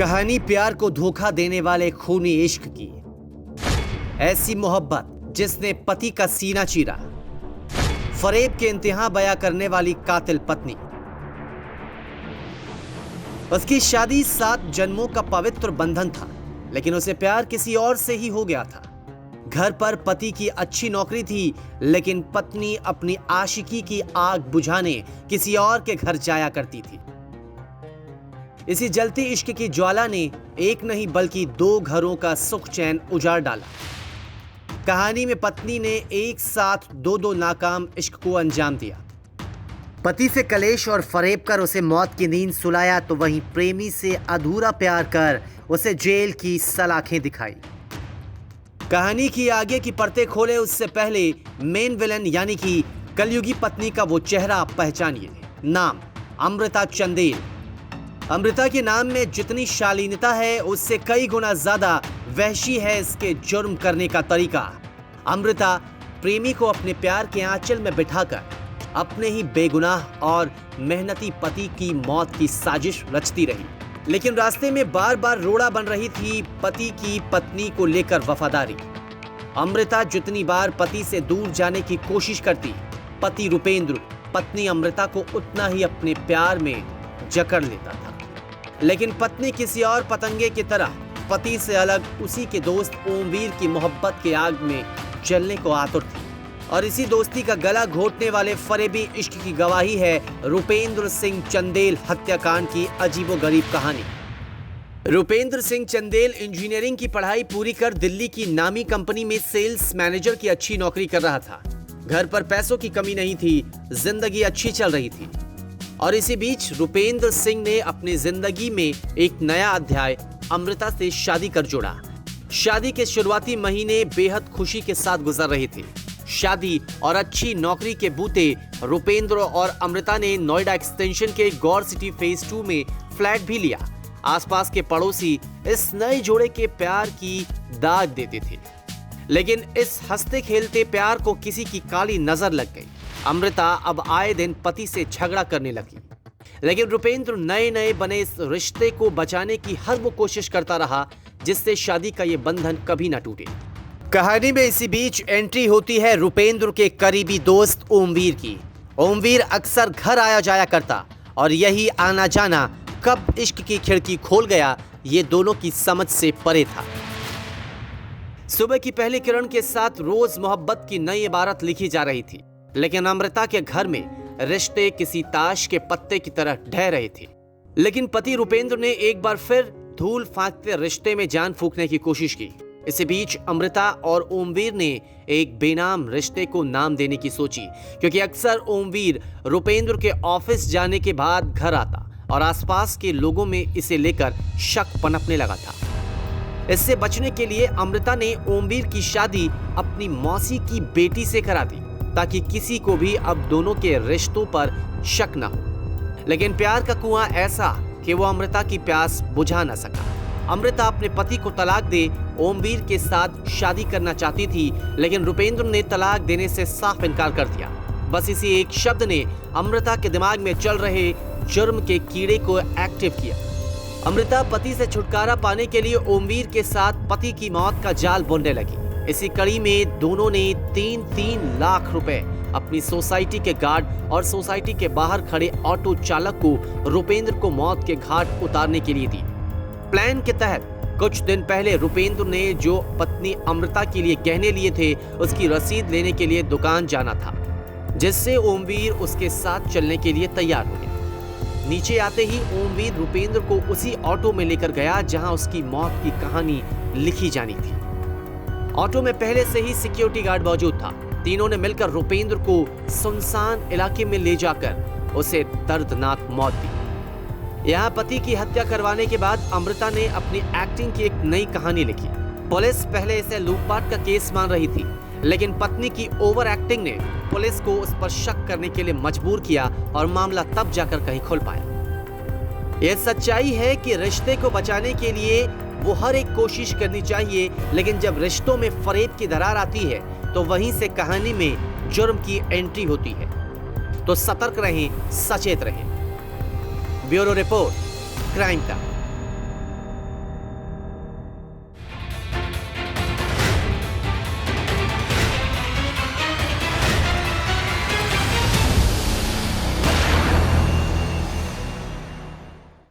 कहानी प्यार को धोखा देने वाले खूनी इश्क की। ऐसी मोहब्बत जिसने पति का सीना चीरा। फरेब के इंतहा बयां करने वाली कातिल पत्नी। उसकी शादी 7 जन्मों का पवित्र बंधन था, लेकिन उसे प्यार किसी और से ही हो गया था। घर पर पति की अच्छी नौकरी थी, लेकिन पत्नी अपनी आशिकी की आग बुझाने किसी और के घर जाया करती थी। इसी जलती इश्क की ज्वाला ने एक नहीं बल्कि 2 घरों का सुख चैन उजाड़ डाला। कहानी में पत्नी ने एक साथ 2 नाकाम इश्क को अंजाम दिया। पति से कलेश और फरेब कर उसे मौत की नींद सुलाया, तो वहीं प्रेमी से अधूरा प्यार कर उसे जेल की सलाखें दिखाई। कहानी की आगे की परतें खोले उससे पहले मेन विलन यानी कि कलयुगी पत्नी का वो चेहरा पहचानिए। नाम अमृता चंदेल। अमृता के नाम में जितनी शालीनता है, उससे कई गुना ज्यादा वहशी है इसके जुर्म करने का तरीका। अमृता प्रेमी को अपने प्यार के आंचल में बिठाकर अपने ही बेगुनाह और मेहनती पति की मौत की साजिश रचती रही, लेकिन रास्ते में बार बार रोड़ा बन रही थी पति की पत्नी को लेकर वफादारी। अमृता जितनी बार पति से दूर जाने की कोशिश करती, पति रुपेंद्र पत्नी अमृता को उतना ही अपने प्यार में जकड़ लेता था। लेकिन पत्नी किसी और पतंगे की तरह पति से अलग उसी के दोस्त ओमवीर की मोहब्बत के आग में जलने को आतुर थी। और इसी दोस्ती का गला घोटने वाले फरेबी इश्क की गवाही है रुपेंद्र सिंह चंदेल हत्याकांड की अजीबोगरीब कहानी। रुपेंद्र सिंह चंदेल इंजीनियरिंग की पढ़ाई पूरी कर दिल्ली की नामी कंपनी में सेल्स मैनेजर की अच्छी नौकरी कर रहा था। घर पर पैसों की कमी नहीं थी, जिंदगी अच्छी चल रही थी। और इसी बीच रुपेंद्र सिंह ने अपनी जिंदगी में एक नया अध्याय अमृता से शादी कर जोड़ा। शादी के शुरुआती महीने बेहद खुशी के साथ गुजर रहे थे। शादी और अच्छी नौकरी के बूते रुपेंद्र और अमृता ने नोएडा एक्सटेंशन के गौर सिटी फेज 2 में फ्लैट भी लिया। आसपास के पड़ोसी इस नए जोड़े के प्यार की दाद देते थे, लेकिन इस हंसते खेलते प्यार को किसी की काली नजर लग गई। अमृता अब आए दिन पति से झगड़ा करने लगी, लेकिन रुपेंद्र नए बने इस रिश्ते को बचाने की हर वो कोशिश करता रहा जिससे शादी का ये बंधन कभी ना टूटे। कहानी में इसी बीच एंट्री होती है रुपेंद्र के करीबी दोस्त ओमवीर की। ओमवीर अक्सर घर आया जाया करता, और यही आना जाना कब इश्क की खिड़की खोल गया, ये दोनों की समझ से परे था। सुबह की पहली किरण के साथ रोज मोहब्बत की नई इबारत लिखी जा रही थी, लेकिन अमृता के घर में रिश्ते किसी ताश के पत्ते की तरह ढह रहे थे। लेकिन पति रुपेंद्र ने एक बार फिर धूल फांकते रिश्ते में जान फूंकने की कोशिश की। इसी बीच अमृता और ओमवीर ने एक बेनाम रिश्ते को नाम देने की सोची, क्योंकि अक्सर ओमवीर रुपेंद्र के ऑफिस जाने के बाद घर आता और आसपास के लोगों में इसे लेकर शक पनपने लगा था। इससे बचने के लिए अमृता ने ओमवीर की शादी अपनी मौसी की बेटी से करा दी, ताकि किसी को भी अब दोनों के रिश्तों पर शक न हो। लेकिन प्यार का कुआं ऐसा कि वो अमृता की प्यास बुझा न सका। अमृता अपने पति को तलाक दे ओमवीर के साथ शादी करना चाहती थी, लेकिन रुपेंद्र ने तलाक देने से साफ इनकार कर दिया। बस इसी एक शब्द ने अमृता के दिमाग में चल रहे जुर्म के कीड़े को एक्टिव किया। अमृता पति से छुटकारा पाने के लिए ओमवीर के साथ पति की मौत का जाल बुनने लगी। इसी कड़ी में दोनों ने 3 लाख रुपए अपनी सोसाइटी के गार्ड और सोसाइटी के बाहर खड़े ऑटो चालक को रुपेंद्र को मौत के घाट उतारने के लिए दी। प्लान के तहत कुछ दिन पहले रुपेंद्र ने जो पत्नी अमृता के लिए गहने लिए थे, उसकी रसीद लेने के लिए दुकान जाना था, जिससे ओमवीर उसके साथ चलने के लिए तैयार हो गया। नीचे आते ही ओमवीर रुपेंद्र को उसी ऑटो में लेकर गया जहां उसकी मौत की कहानी लिखी जानी थी। ऑटो में पहले से ही सिक्योरिटी गार्ड मौजूद था। तीनों ने मिलकर रुपेंद्र को सुनसान इलाके में ले जाकर उसे दर्दनाक मौत दी। यहाँ पति की हत्या करवाने के बाद अमृता ने अपनी एक्टिंग की एक नई कहानी लिखी। पुलिस पहले इसे लूटपाट का केस मान रही थी, लेकिन पत्नी की ओवर एक्टिंग ने पुलिस को उस पर शक करने के लिए मजबूर किया और मामला तब जाकर कहीं खुल पाया। यह सच्चाई है कि रिश्ते को बचाने के लिए वो हर एक कोशिश करनी चाहिए, लेकिन जब रिश्तों में फरेब की दरार आती है, तो वहीं से कहानी में जुर्म की एंट्री होती है। तो सतर्क रहें, सचेत रहें। Bureau report, crime time.